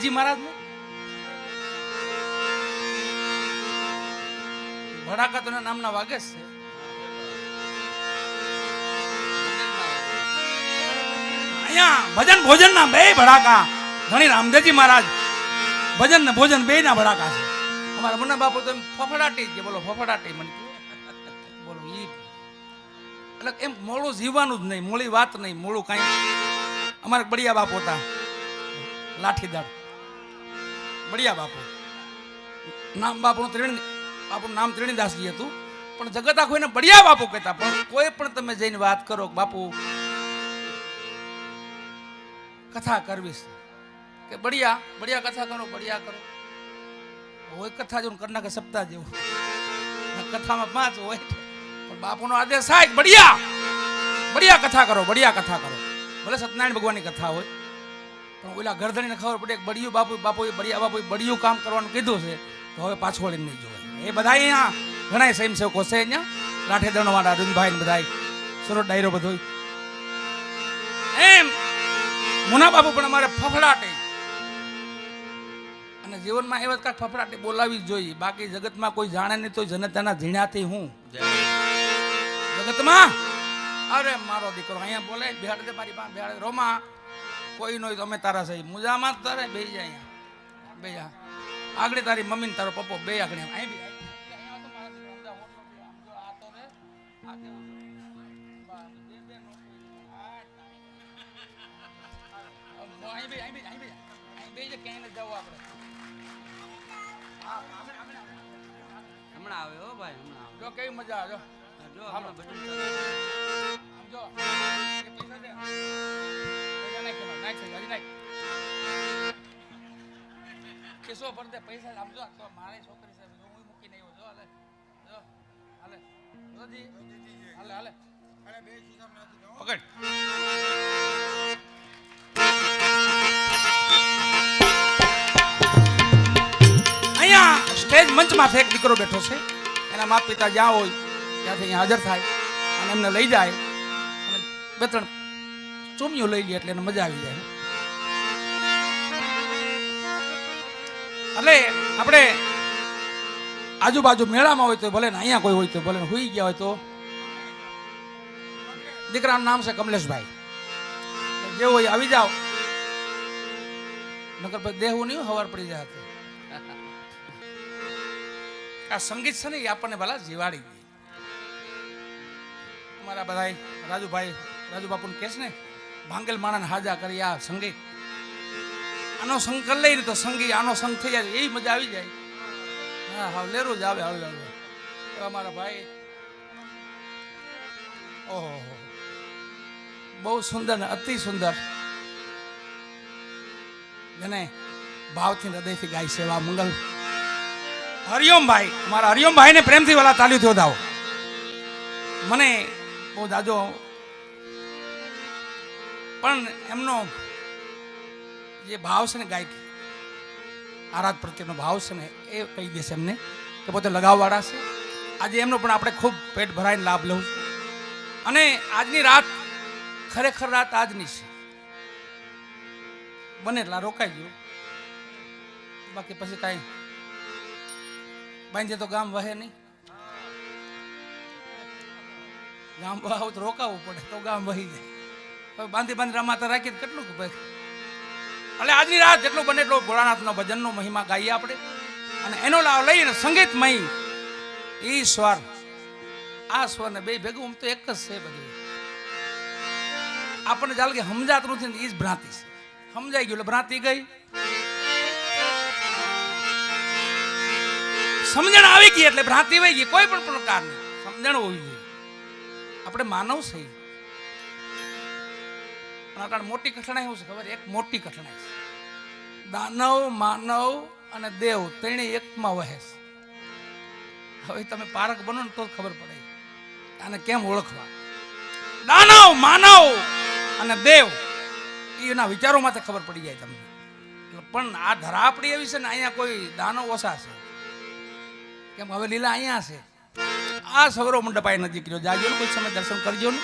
રામદેવજી મહારાજ ને ભડાકા તો નામના વાગે છે. અહીંયા ભજન ભોજન ના બે ભડાકા ધણી રામદેવજી મહારાજ ભજન ને ભોજન બે ના ભડાકા છે. અમારા મુન્ના બાપુ તો એમ ફફડાટી કે બોલો ફફડાટી મને બોલો ઈ એટલે એમ મોળું જીવવાનું જ નહીં, મોળી વાત નહીં, મોળું કાંઈ. અમારે બળિયા બાપુ હતા લાઠીદાર બળિયા બાપુ, નામ બાપુનું નામ ત્રિણીદાસજી હતું, પણ જગત આખું એને બળિયા બાપુ કહેતા. પણ કોઈ પણ તમે જઈને વાત કરો બાપુ કથા કરવીશ કે બળિયા કથા કરો, બળિયા કરો હોય કથા જેવું કરી નાખે સપ્તાહ જેવું, કથામાં 5 હોય પણ બાપુનો આદેશ થાય બળિયા કથા કરો, બળિયા કથા કરો. ભલે સત્યનારાયણ ભગવાનની કથા હોય પણ ઓલા ગરદણીને ખબર પડે કે બળિયું બાપુએ બળિયા બાપુએ બળિયું કામ કરવાનું કીધું છે તો હવે પાછું વળીને નહીં જોવાય. એ બધા અહીંયા ઘણા સ્વયંસેવકો છે, અહીંયા લાઠીદળ વાળા અરવિંદભાઈ ને બધા સુરત ડાયરો બધો એમ. મુના બાપુ પણ અમારે ફફડાટે અને જીવનમાં એવા કાંઈક ફફડાટે બોલાવી જ જોઈએ. બાકી જગતમાં કોઈ જાણે નહીં તો જનતાના ઝીણાથી હું જગતમાં અરે મારો દીકરો અહીંયા બોલે બેહાડે મારી પાસે બેહાડે રોમા કોઈ નો અમે તારા સહી મુજામાં જ તારે બે જાય અહીંયા બે આગળ તારી મમ્મી ને તારો પપ્પો બે આગળ અહીં બી હમણાં આવે હો ભાઈ, હમણાં આવે. જો કેવી મજા આવે જો હમણાં બધું જો પૈસા દે નાખ કેસો પર દે પૈસા આપજો. તો મારી છોકરી છે હું મૂકીને આવ્યો. જો હાલે જો હાલે જોજી હાલે હાલે અરે બે સુધામ નાખી દો પકડ. અહીંયા સ્ટેજ મંચમાં એક દીકરો બેઠો છે, એના માતા પિતા જ્યાં હોય ત્યાંથી અહીંયા હાજર થાય અને એમને લઈ જાય અને 2-3 ચોમીઓ લઈ લે એટલે એને મજા આવી જાય. એટલે આપણે આજુબાજુ મેળામાં હોય તો ભલે ને અહીંયા કોઈ હોય તો ભલે હોઈ ગયા હોય તો દીકરાનું નામ છે કમલેશભાઈ, જે હોય આવી જાઓ, નકર પછી દેવું નહીં હવાર પડી જાય. આ સંગીત છે ને એ આપણને ભલા જીવાડી દે. અમારા બધા રાજુ બાપુ ને કેસ ને ભાંગેલ માણસ હાજા કરી આ સંગીત આનો સંગ કરી લઈને તો સંગીત આનો સંગ થઈ જાય એવી મજા આવી જાય. હા હા લેરું જ આવે અમારા ભાઈ ઓહો બહુ સુંદર ને અતિ સુંદર જેને ભાવથી હૃદયથી ગાય સેવા મંગલ હરિઓમભાઈ, અમારા હરિઓમભાઈ ને પ્રેમથી વાલા તાલ્યું થયો દાવો. મને બહુ દાદો પણ એમનો જે ભાવ છે ને ગાયકી આરાધ પ્રત્યેનો ભાવ છે ને એ કહી દેશે એમને કે પોતે લગાવવાળા છે. આજે એમનો પણ આપણે ખૂબ પેટ ભરાઈને લાભ લઉં છું. અને આજની રાત ખરેખર રાત આજની છે, બને એટલા રોકાઈ ગયો. બાકી પછી કાંઈ બાંધે તો ગામ વહે નહીં, ગામ વહાવું તો રોકાવું પડે તો ગામ વહી જાય. બાંધી રમાતા રાખીએ કેટલું ભાઈ. એટલે આજની રાત જેટલું બને એટલો ભોળાનાથનો ભજનનો મહિમા ગાઈએ આપણે અને એનો લાભ લઈને સંગીતમય ઈ સ્વર આ સ્વર ને બે ભેગું તો એક જ છે. બધું આપણને ચાલે કે સમજાતું નથી ને એ જ ભ્રાંતિ છે. સમજાઈ ગયું એટલે ભ્રાંતિ ગઈ. સમજણ આવી ગઈ એટલે ભ્રાંતિ વહી ગઈ. કોઈ પણ પ્રકારની સમજણ હોવી જોઈએ. આપણે માનવ છે પણ મોટી કઠણાઈ શું છે ખબર? એક મોટી કઠણાઈ છે દાનવ માનવ અને દેવ ત્રણે એકમાં વહે છે. હવે તમે પારક બનો ને તો ખબર પડે આને કેમ ઓળખવા. દાનવ માનવ અને દેવ એના વિચારોમાંથી ખબર પડી જાય તમને. પણ આ ધરાપડી એવી છે ને અહીંયા કોઈ દાનવ ઓછા છે. કેમ હવે લીલા અહીંયા છે. આ સૌરવ મંડપ અહીં નજીક રહ્યો જાજો ને કોઈ સમય દર્શન કરજો ને.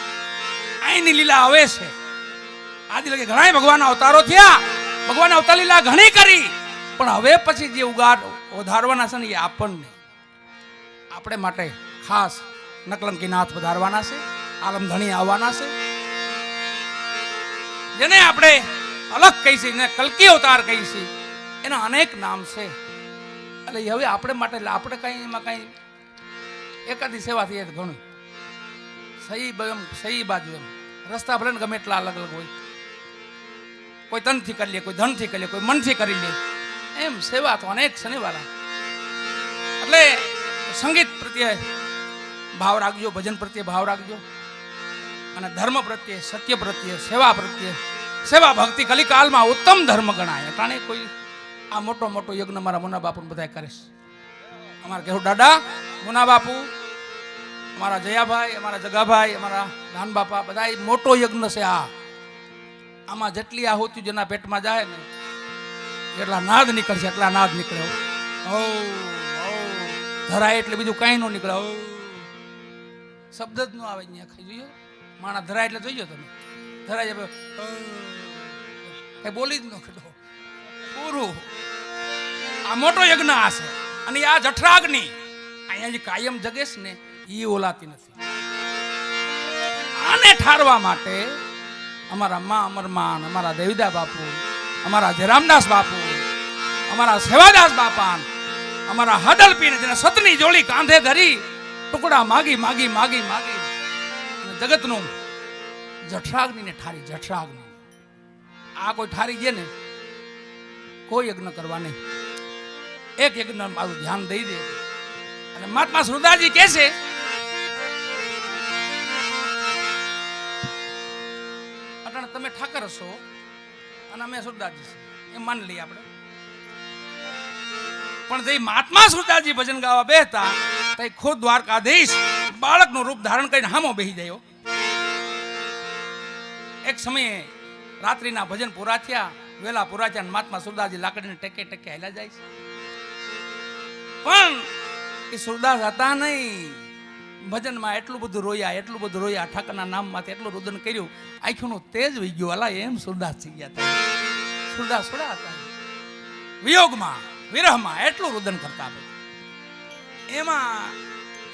અહીંની લીલા હવે છે. આદિ લગે ઘણા ભગવાન અવતારો થયા ભગવાને અવતાર લીલા ઘણી કરી, પણ હવે પછી જે વધારવાના છે ને એ આપણને, આપણે માટે ખાસ નકલંકી નાથ વધારવાના છે, આલમધણી આવવાના છે, જેને આપણે અલગ કહીશું ને કલ્કી અવતાર કહીશું, એના અનેક નામ છે. એટલે હવે આપણે માટે આપણે કઈ એમાં કઈ એકાદી સેવા થઈ તો ઘણું સહી બાજુ એમ રસ્તા ભલે ને ગમે એટલા અલગ અલગ હોય, કોઈ તનથી કરી લે, કોઈ ધનથી કરી લે, કોઈ મનથી કરી લે, એમ સેવા તો અનેક શનિવારા. એટલે સંગીત પ્રત્યે ભાવ રાખજો, ભજન પ્રત્યે ભાવ રાખજો, અને ધર્મ પ્રત્યે, સત્ય પ્રત્યે, સેવા પ્રત્યે, સેવા ભક્તિ કલિકાલમાં ઉત્તમ ધર્મ ગણાય. એટલે કોઈ આ મોટો મોટો યજ્ઞ મારા મુના બાપુ બધા કરે છે. અમારા કેવું દાદા મુના બાપુ, અમારા જયાભાઈ, અમારા જગાભાઈ, અમારા નાન બાપા, બધા મોટો યજ્ઞ છે. આમાં જેટલી આહુતિ જેના પેટમાં જાય ને એટલા નાદ નીકળશે, એટલા નાદ નીકળે. ધરાય એટલે બીજું કઈ ન નીકળે. શબ્દ જ ન આવે અહીંયા. ખાઈ જોયો માણા ધરાય એટલે જોઈજો તમે, ધરાય કઈ બોલી જ ન કીધો પૂરું. આ મોટો યજ્ઞ આ છે. અને આ જઠરાગ્નિ અહીંયા જે કાયમ જગેશ ને એ ઓલાતી નથી. આને ઠારવા માટે અમારા મા અમરમાન, અમારા દેવીદા બાપુ, અમારા જયરામદાસ બાપુ, અમારા સેવાદાસ બાપા, અમારા હદલ પીને જેને સતની જોડી કાંધે ધરી ટુકડા માગી માગી માગી માગી જગતનું જઠરાગ્નિ ને ઠારી. જઠરાગ્નિ આ કોઈ ઠારી ગયા ને કોઈ યજ્ઞ કરવા નહીં. એક યજ્ઞ મારું ધ્યાન દઈ દે. અને મહાત્મા સુરદાસજી કહે છે અટાણે તમે ઠાકર હશો અને અમે સુરદાસજી છે એમ માની લઈએ આપણે. પણ જે મહાત્મા સુરદાસજી ભજન ગાવા બેહતા તે ખુદ દ્વારકાધીશ બાળકનું રૂપ ધારણ કરીને હામો બેહી જાય. એક સમયે રાત્રિના ભજન પૂરા થયા, વેલા પૂરા થયા, મહાત્મા સુરદાસજી લાકડીને ટેકે ટેકે હાલ્યા જાય છે. પણ એ સુરદાસ હતા નહીં. ભજનમાં એટલું બધું રોયા, એટલું બધું રોયા, ઠાકરના નામમાંથી એટલું રુદન કર્યું, આંખોનું તેજ વહી ગયું. અલા એમ સુરદાસ થઈ ગયા હતા. સુરદાસ થોડા હતા વિયોગમાં, વિરહમાં એટલું રુદન કરતા. એમાં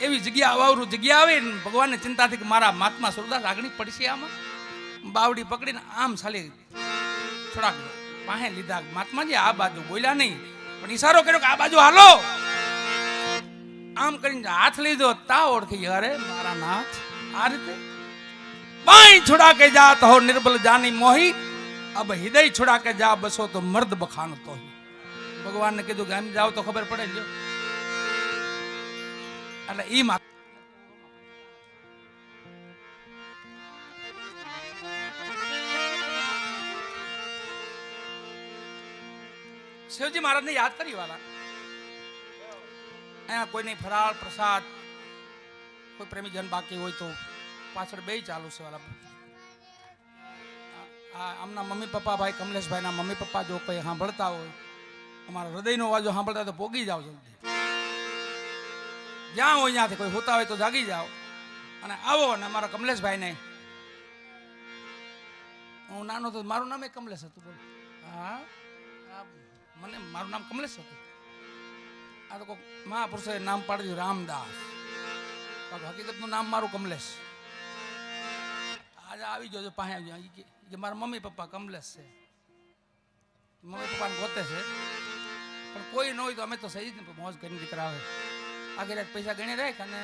એવી જગ્યા અવાવરું જગ્યા આવે ને ભગવાનને ચિંતા થઈ કે મારા મહાત્મા સુરદાસ આગળ પડશે. આમાં બાવડી પકડીને આમ સાલી થોડાક પાસે લીધા. મહાત્માજી આ બાજુ બોલ્યા નહીં, પણ ઈશારો કર્યો કે આ બાજુ હાલો. આમ કરીને હાથ લીધો, તા ઓળખી અરે મારા નાથ આ રીતે બાઈ છોડા કે જાત હો નિર્બલ જાની મોહી, અબ હૃદય છોડા કે જા બસો તો મર્દ બખાન તો. ભગવાનને કીધું કે આમ જાઓ તો ખબર પડે લ્યો. એટલે ઈ માં શિવજી મહારાજને યાદ કરી વાલા. અહીંયા કોઈને ફરાળ પ્રસાદ, કોઈ પ્રેમીજન બાકી હોય તો પાછળ બે ચાલુ છે વાલા. આમના મમ્મી પપ્પા, ભાઈ કમલેશભાઈના મમ્મી પપ્પા જો કોઈ સાંભળતા હોય, અમારા હૃદયનો અવાજો સાંભળતા હોય તો પોગી જાઓ જલ્દી. જ્યાં હોય ત્યાંથી કોઈ હોતા હોય તો જાગી જાઓ અને આવો. ને અમારા કમલેશભાઈને, હું નાનો તો મારું નામ કમલેશ હતું. બોલો હા, મને મારું નામ કમલેશ હતું. આ તો કોઈ મહાપુરુષોએ નામ પાડી દીધું રામદાસ. હકીકતનું નામ મારું કમલેશ. આજે આવી જજો પાસે આવી કે મારા મમ્મી પપ્પા કમલેશ છે. મમ્મી પપ્પાને ગોતે છે, પણ કોઈ ન હોય તો અમે તો સહી જ ને મોજ કરીને દીકરા આવે. આગળ રાત પૈસા ગણી રાખ અને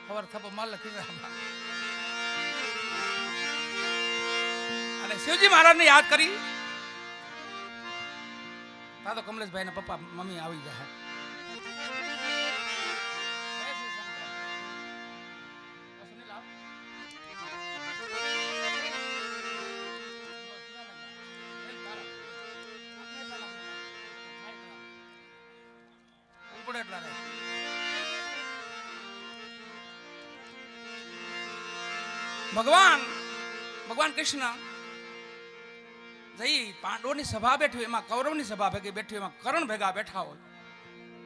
ખબર થપો માલ લખી અને શિવજી મહારાજને યાદ કરી. તા તો કમલેશભાઈ ના પપ્પા મમ્મી આવી જાય. ભગવાન કૃષ્ણ જઈ પાંડવોની સભા બેઠી, એમાં કૌરવની સભા ભેગી બેઠી, એમાં કરણ ભેગા બેઠા હોય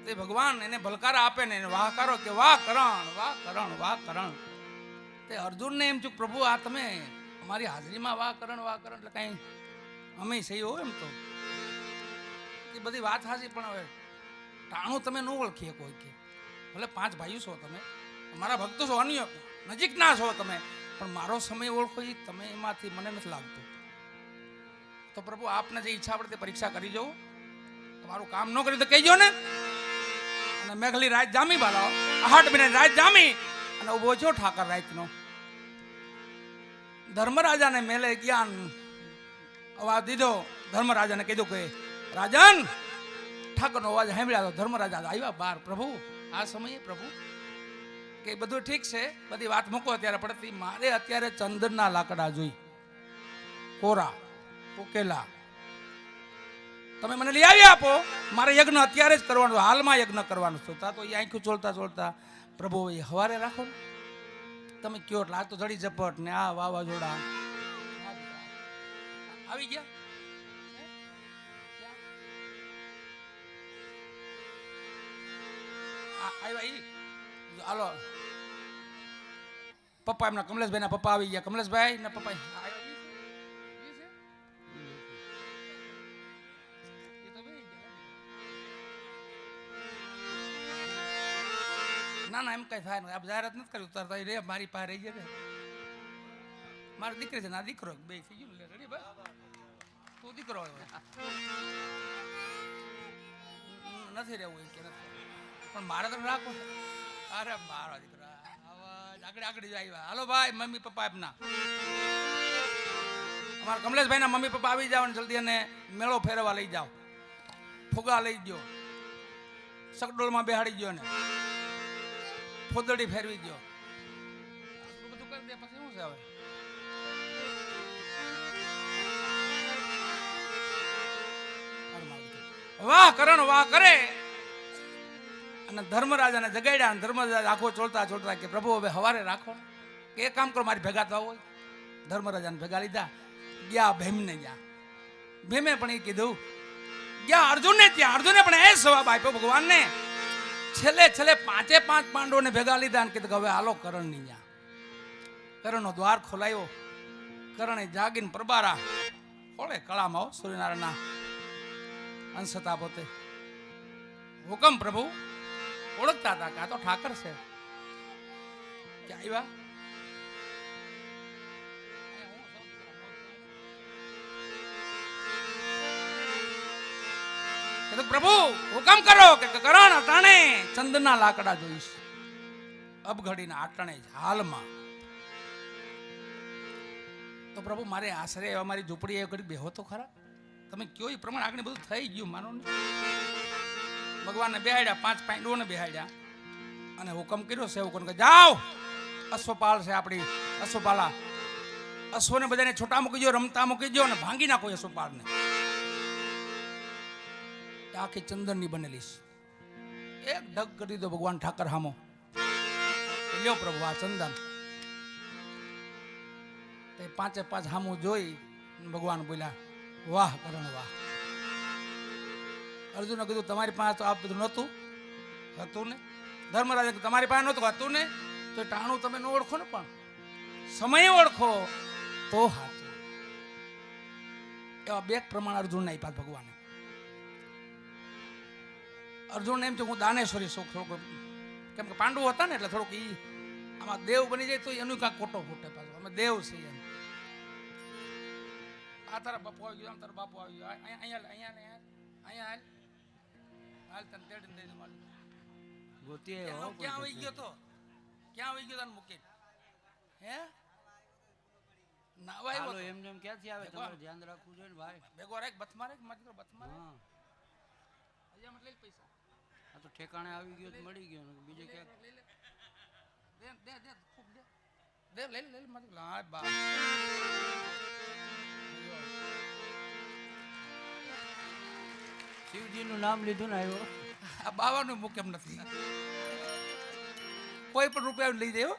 તે ભગવાન એને ભલકારા આપે ને એને વાહકારો કે વાહ કરણ, વાહ કરણ, વાહ કરણ. તે અર્જુનને એમ થયું પ્રભુ આ તમે અમારી હાજરીમાં વાહ કરણ, વાહ કરણ એટલે કઈ અમે સહી હોય એમ તો એ બધી વાત સાચી, પણ હવે ટાણું તમે ન ઓળખીએ કોઈ કે ભલે 5 ભાઈઓ છો તમે, મારા ભક્તો છો, અન્ય નજીકના છો તમે, પણ મારો સમય ઓળખો એ તમે એમાંથી મને નથી લાગતું. તો પ્રભુ આપને જે ઈચ્છા પડે તે પરીક્ષા કરી જવું. તમારું કામ ન કર્યું તો કહેજો ને. અને મેઘલી રાત જામી બાલાઓ 8 મહિને રાત જામી અને ઉભો છો ઠાકર રાતનો. ધર્મરાજાને મેલે જ્ઞાન અવાજ દીધો. ધર્મરાજાને કીધું કે રાજન, ઠાકરનો અવાજ સાંભળ્યા તો ધર્મરાજા આવ્યા બહાર. પ્રભુ આ સમયે પ્રભુ કે બધું ઠીક છે, બધી વાત મૂકો અત્યારે, પડતી મારે અત્યારે ચંદનના લાકડા જોઈ, કોરા પોકેલા. તમે મને લઈ આવી આપો, મારે યજ્ઞ અત્યારે જ કરવાનું, હાલમાં યજ્ઞ કરવાનું છે. તો એ આંખું ચોલતા ચોલતા પ્રભુ એ હવારે રાખો ને, તમે કયો એટલે આ તો જડી ઝપટ ને આ વાવાઝોડા આવી ગયા. આવ્યા ઈ હાલો પપ્પા એમના કમલેશભાઈ ના પપ્પા આવી ગયા. કમલેશભાઈ ના પપ્પા ના ના એમ કઈ થાય નહીં. આપ જાહેરાત નથી કરી ઉતારતા રે, મારી પાસે રહી જાય. મારી દીકરી છે ના દીકરો બે થઈ ગયું. રેડી બસ તું દીકરો નથી રહેવું કે નથી, પણ મારે તો રાખો. અરે મારા દીકરા આગળ આગળ આવ્યા. હાલો ભાઈ મમ્મી પપ્પા એમના અમારા કમલેશભાઈ ના મમ્મી પપ્પા આવી જાવ ને જલ્દી, અને મેળો ફેરવા લઈ જાઓ, ફુગા લઈ ગયો, સકડોળમાં બેહાડી ગયો ને ફોદડી ફેરવી ગયો. બધું કરી દે પછી શું છે હવે. વાહ કરણ વાહ કરે. અને ધર્મરાજાને જગાડ્યા. અને ધર્મરાજા આખો ચોલતા ચોલતા કે પ્રભુ હવે હવારે રાખો કે એક કામ કરો, મારી ભેગા થવા હોય. ધર્મરાજાને ભેગા લીધા, ગયા ભીમને ગયા. ભીમે પણ એ કીધું, ગયા અર્જુનને ત્યાં. અર્જુને પણ એ જવાબ આપ્યો ભગવાનને. છેલ્લે 5 પાંડવોને ભેગા લીધા અને કીધું હવે હાલો કરણની ત્યાં. કરણનો દ્વાર ખોલાયો. કરણે જાગીને પ્રબારા ખોળે કળામાં હો સૂર્યનારાયણના અંશ હતા પોતે. હુકમ પ્રભુ ઓળખતા હતા કે આ તો ઠાકર છે. ક્યાં આવ્યા? પ્રભુ હુકમ કરો કે કરણ અટાણે ચંદનના લાકડા જોઈશ. અબઘડીના આટણે હાલમાં. તો પ્રભુ મારે આશરે અમારી ઝૂંપડી એ ઘડી બેહો તો ખરા. તમે કયો એ પ્રમાણે આગળ બધું થઈ ગયું માનો ને. ભગવાનને બેહાડ્યા, 5 પાંડવોને બેહાડ્યા અને હુકમ કર્યો સેવકોને કે જાઓ, અશ્વપાલ છે આપણી અશ્વપાલા, અશ્વને બધાને છોટા મૂકી દો, રમતા મૂકી દો અને ભાંગી નાખો અશ્વપાલને. આખી ચંદનની બનેલી છે. એક ઢગ કરી દીધો ભગવાન ઠાકર હામો. લ્યો પ્રભુ આ ચંદન. તે 5 હામું જોઈ ભગવાન બોલ્યા વાહ કરણ વાહ. અર્જુને કીધું તમારી પાસે તો આ બધું નહોતું, હતું ને. ધર્મરાજે તમારી પાસે નહોતું, હતું ને. તો ટાણું તમે ન ઓળખો ને, પણ સમય ઓળખો તો સાચું. એવા 2 પ્રમાણ અર્જુનને આપ્યા ભગવાને. અર્જુન એમ છે હું દાનેશ્વરી શોખ થોડુંક, કેમ કે પાંડવો હતા ને એટલે થોડુંક ઈ આમાં દેવ બની જાય તો એનું કાંઈક ખોટો ફૂટે પાછો. અમે દેવ છીએ એમ. આ તારા બાપુ આવી ગયો, આમ તારા બાપુ આવી ગયો, અહીંયા હાલ તને તેડીને દઈ દઉં મારું. ગોતી ક્યાં આવી ગયો તો? ક્યાં આવી ગયો તને મૂકી? હે ના ભાઈ હાલો એમ જેમ ક્યાંથી આવે, તમારે ધ્યાન રાખવું જોઈએ ને ભાઈ. ભેગો રાખ બથમારે મારી બથમારે. હા અહીંયા મત લઈ પૈસા. આ તો ઠેકાણે આવી ગયો તો મળી ગયો, બીજે ક્યાંક દે ખૂબ દે લઈ મારી. હા બા શિવજીનું નામ લીધું ને આવ્યો. આ બાવાનું મુખ એમ નથી. કોઈ પણ રૂપિયા લઈ જાય.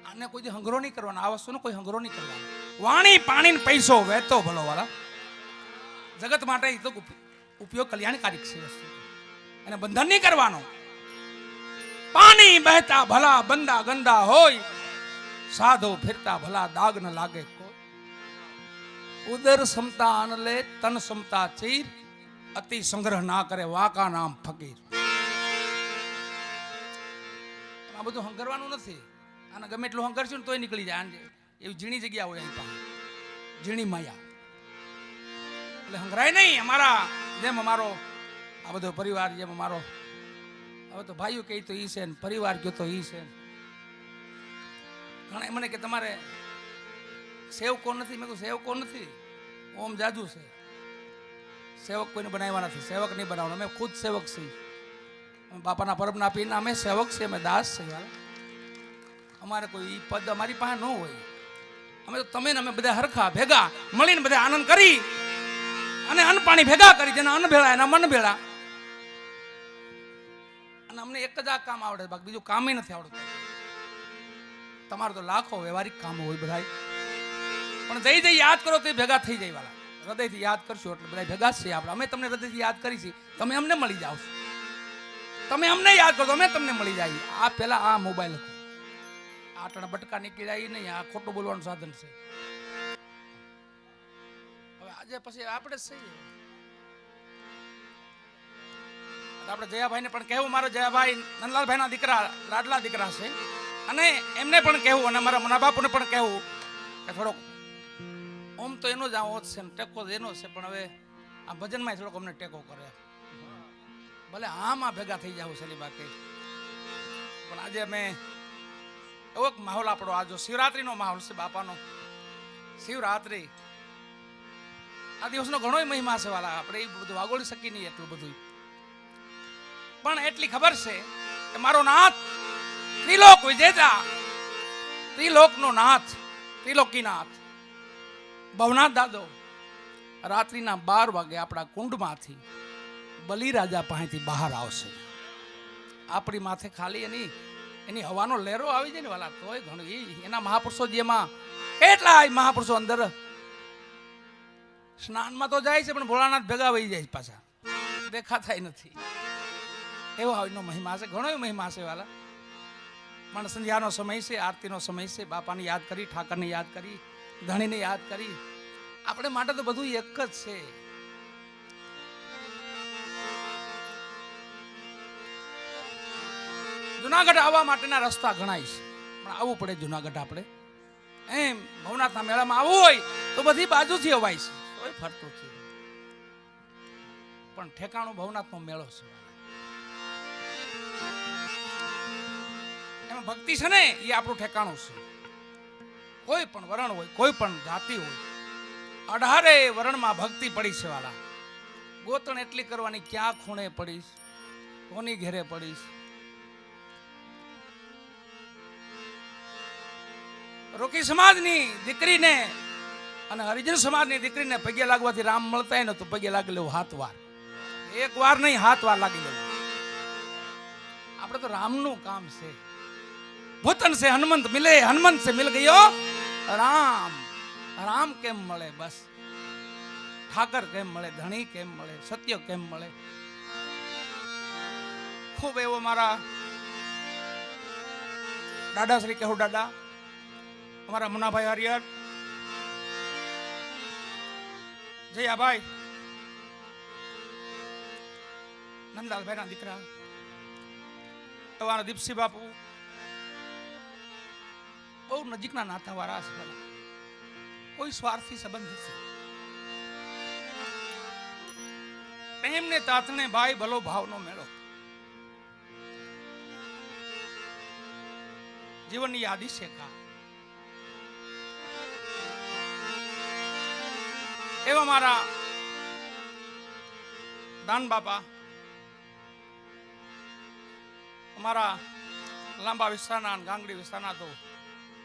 આને કોઈ હંગરો નહીં કરવાનો. આ વસ્તુનો કોઈ હંગરો નહીં કરવાનો. વાણી પાણી ને પૈસો વહેતો ભલો વાળા. જગત માટે એ તો ઉપયોગ કલ્યાણકારી છે વસ્તુ. એને બંધન નહીં કરવાનો. પાણી બહેતા ભલા બંદા ગંદા હોય, સાધો ફિરતા ભલા દાગ ન લાગે કોઈ. ઉદર સમતા અન લે તન સમતા ચીર, અતિ સંગ્રહ ના કરે વાકા નામ ફકીર. આ બધું હંગરવાનું નથી. આને ગમે એટલું હંગરશું ને તોય નીકળી જાય. એવી ઝીણી જગ્યા હોય અહીં પાસે, ઝીણી માયા. એટલે હંગરાય નહીં. અમારા જેમ અમારો આ બધો પરિવાર, જેમ અમારો હવે તો ભાઈઓ કહે તો ઈ છે ને પરિવાર કહો તો ઈ છે. ઘણા મને કે તમારે સેવકો નથી. મેં કહ્યું સેવકો નથી, ઓમ જાજુ છે. સેવક કોઈને બનાવ્યા નથી, સેવક નહીં બનાવવાનું. અમે ખુદ સેવક છીએ. અમે બાપાના પરબના પીને અમે સેવક છીએ, અમે દાસ છીએ. અમારે કોઈ ઈ પદ અમારી પાસે ન હોય. અમે તો તમે ને અમે બધા હરખા ભેગા મળીને બધા આનંદ કરી અને અન્ન પાણી ભેગા કરી, જેના અન્ન ભેળા એના મન ભેળા. અને અમને એક જ આ કામ આવડે, બાકી બીજું કામ નથી આવડતું. તમારું તો લાખો વ્યવહારિક કામ હોય બધા, પણ જઈ જઈ યાદ કરો તો ભેગા થઈ જાય વાળા. હૃદયથી યાદ કરશો એટલે બધા ભેગા જ છે આપણે. અમે તમને હૃદયથી યાદ કરીશી, તમે અમને મળી જાઓ. તમે અમને યાદ કરો તો અમે તમને મળી જાય. આ પેલા આ મોબાઈલ હતો, આટણા બટકા નીકળી જાય નહીં. આ ખોટું બોલવાનું સાધન છે. હવે આજે પછી આપણે જ સહી. આપણે જયાભાઈને પણ કહેવું, મારો જયાભાઈ નંદલાલભાઈના દીકરા, લાડલા દીકરા છે, અને એમને પણ કહેવું, અને મારા મનાબાપુને પણ કહેવું કે થોડોક ઓમ તો એનો જ આવો છે ને ટેકો એનો છે, પણ હવે આ ભજનમાં થોડોક અમને ટેકો કરે. ભલે આમાં ભેગા થઈ જાવ સલીબા કે, પણ આજે અમે એવો માહોલ આપણો આ જો શિવરાત્રીનો માહોલ છે બાપાનો. શિવરાત્રી આ દિવસનો ઘણો મહિમા છે વાલા. આપણે એ બધું વાગોળી શકી નહીં એટલું બધું, પણ એટલી ખબર છે કે મારો નાથ ત્રિલોક વિજેતા, ત્રિલોકનો નાથ, ત્રિલોકીનાથ ભવનાથ દાદો રાત્રિના 12 વાગે આપણા કુંડમાંથી બલિરાજા પાસેથી બહાર આવશે. આપણી માથે ખાલી એની હવાનો લહેરો આવી જાય ને વાલા, તોય ઘણું. એના મહાપુરુષો, જેમાં કેટલાય મહાપુરુષો અંદર સ્નાનમાં તો જાય છે, પણ ભોળાનાથ ભેગા વહી જાય પાછા, દેખાતા નથી. એવો એનો મહિમા છે, ઘણો મહિમા છે વાલા. પણ સંધ્યાનો સમય છે, આરતીનો સમય છે. બાપાને યાદ કરી, ઠાકરને યાદ કરી, ધણીને યાદ કરી. આપણે માટે તો બધું એક જ છે. જુનાગઢ આવવા માટેના રસ્તા ઘણા છે, પણ આવવું પડે જુનાગઢ આપણે. એમ ભવનાથના મેળામાં આવવું હોય તો બધી બાજુથી અવાય છે, કોઈ ફરતું છે, પણ ઠેકાણું ભવનાથનો મેળો છે. એમાં ભક્તિ છે ને, એ આપણું ઠેકાણું છે. કોઈ પણ વરણ હોય, કોઈ પણ જાતિ હોય, 18 વરણમાં ભક્તિ પડી છે વાલા. ગોતણ એટલી કરવાની, ક્યાં ખૂણે પડીશ, કોની ઘેરે પડીશ. રોકી સમાજની દીકરીને અને હરિજન સમાજની દીકરીને પગે લાગવાથી રામ મળતા ને તો પગે લાગી લેવું 7 વાર. 1 વાર નહીં, 7 વાર લાગી લેવું. આપણે તો રામનું કામ છે. ભૂતન से हनुमंत मिले, हनुमंत से मिल गयो राम. राम केम મળે, બસ ઠાકર કેમ મળે, ધણી કેમ મળે, સત્ય કેમ મળે. ખૂબ એવો મારા દાદા શ્રી કહેવું, દાદા અમારા મુનાભાઈ હરિયર, જયાભાઈ નંદલાલભાઈ ના દીકરા, એવા દીપસિંહ બાપુ, બહુ નજીકના નાતા વાળા છે. કોઈ સ્વાર્થી સંબંધ નથી. પ્રેમને તાતણે ભાઈ ભલો ભાવનો મેળો. જીવનની યાદી છે કા. એવા મારા દાન બાપા, અમારા લાંબા વિસ્તારના, ગાંગડી વિસ્તારના, તો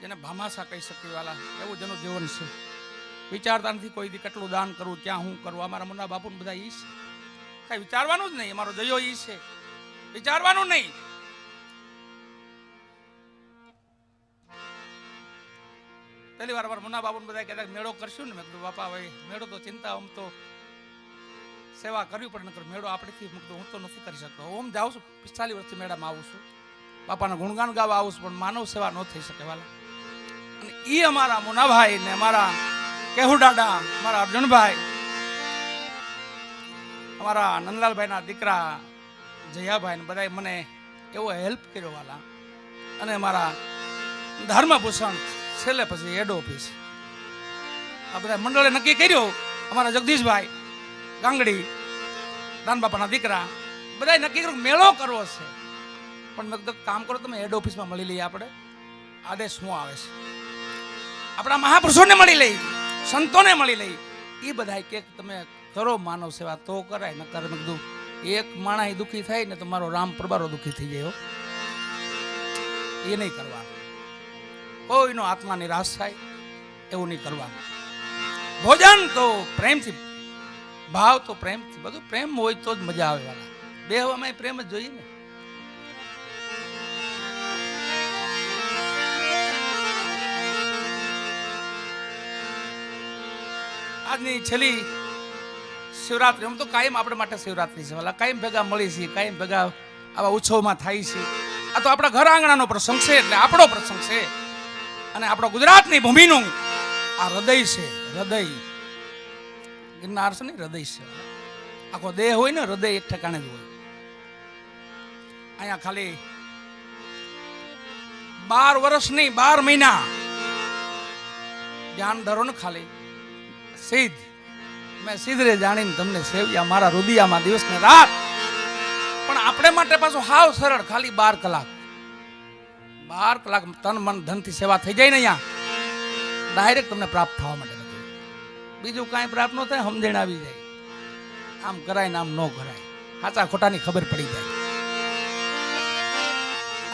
જેને ભામાસા કહી શકીએ વાલા, એવું જેનું જીવન છે. વિચારતા નથી કોઈ દી કેટલું દાન કરવું, ક્યાં હું કરવું. અમારા મુન્ના બાપુ ને બધા ઈ છે, કઈ વિચારવાનું જ નહીં. અમારો જયો ઈ છે, વિચારવાનું નહીં. પહેલી વાર અમારા મુન્ના બાપુ ને બધા કહેતા મેળો કરશું ને. મેં કીધું બાપા ભાઈ મેળો તો ચિંતા, આમ તો સેવા કરવી પડે, નકર મેળો આપણેથી હું તો નથી કરી શકતો. હું જાઉં છું, 45 વર્ષથી મેળામાં આવું છું, બાપાના ગુણગાન ગાવા આવું છું, પણ માનવ સેવા ન થઈ શકે વાલા. અને એ અમારા મુનાભાઈ ને અમારા કેહુ દાદા, મારા અર્જુનભાઈ, અમારા નંદલાલભાઈના દીકરા જયાભાઈ ને બધાએ મને એવો હેલ્પ કર્યો વાલા. અને મારા ધર્મભૂષણ છેલ્લે પછી હેડ ઓફિસ આ બધા મંડળે નક્કી કર્યું. અમારા જગદીશભાઈ ગાંગડી દાનબાપાના દીકરા બધાએ નક્કી કર્યું મેળો કરવો છે. પણ મેં કીધું કામ કરો, તમે હેડ ઓફિસમાં મળી લઈએ. આપણે આદેશ શું આવે છે, આપણા મહાપુરુષોને મળી લઈ, સંતોને મળી લઈ. એ બધા કે તમે કરો માનવ સેવા તો કરાય, ન કરે. મેં કીધું એક માણસ દુઃખી થાય ને તો મારો રામ પ્રબારો દુઃખી થઈ જાય. એ નહીં કરવાનું. કોઈનો આત્મા નિરાશ થાય એવું નહીં કરવાનું. ભોજન તો પ્રેમથી, ભાવ તો પ્રેમથી, બધું પ્રેમ હોય તો જ મજા આવે વાલા. બે હવામાં પ્રેમ જ જોઈએ ને. આજની છેલ્લી શિવરાત્રી, આમ તો કાયમ આપણે માટે શિવરાત્રી છે વાલા. કાયમ ભેગા મળી છીએ, કાયમ ભેગા આવા ઉત્સવમાં થાય છે. આ તો આપણા ઘર આંગણાનો પ્રસંગ છે, એટલે આપણો પ્રસંગ છે. અને આપણો ગુજરાતની ભૂમિનું આ હૃદય છે. હૃદય ગિરનાર છે ને, હૃદય છે. આખો દેહ હોય ને, હૃદય એક ઠેકાણે જ હોય. અહીંયા ખાલી 12 વર્ષ નહીં, 12 મહિના ધ્યાન ધરો ને ખાલી સિદ્ધ. મેં સીધરે જાણીને તમને સેવ્યા મારા રુદિયામાં દિવસ ને રાત. પણ આપણે માટે પાછું હાવ સરળ, ખાલી 12 કલાક. 12 કલાક તન મન ધનથી સેવા થઈ જાય ને અહીંયા ડાયરેક્ટ તમને પ્રાપ્ત થવા માટે બધું. બીજું કાંઈ પ્રાપ્ત ન થાય, સમજણ આવી જાય. આમ કરાય ને આમ ન કરાય, સાચા ખોટાની ખબર પડી જાય.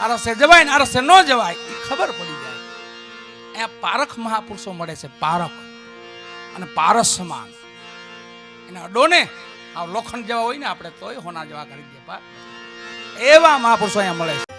આ રસ્તે જવાય ને આ રસ્તે ન જવાય એ ખબર પડી જાય. અહીંયા પારખ મહાપુરુષો મળે છે, પારખ અને પારસ સમાન. એને અડો ને આ લોખંડ જેવા હોય ને આપણે તોય હોના જેવા કરી દે પાર. એવા મહાપુરુષો અહીંયા મળે છે.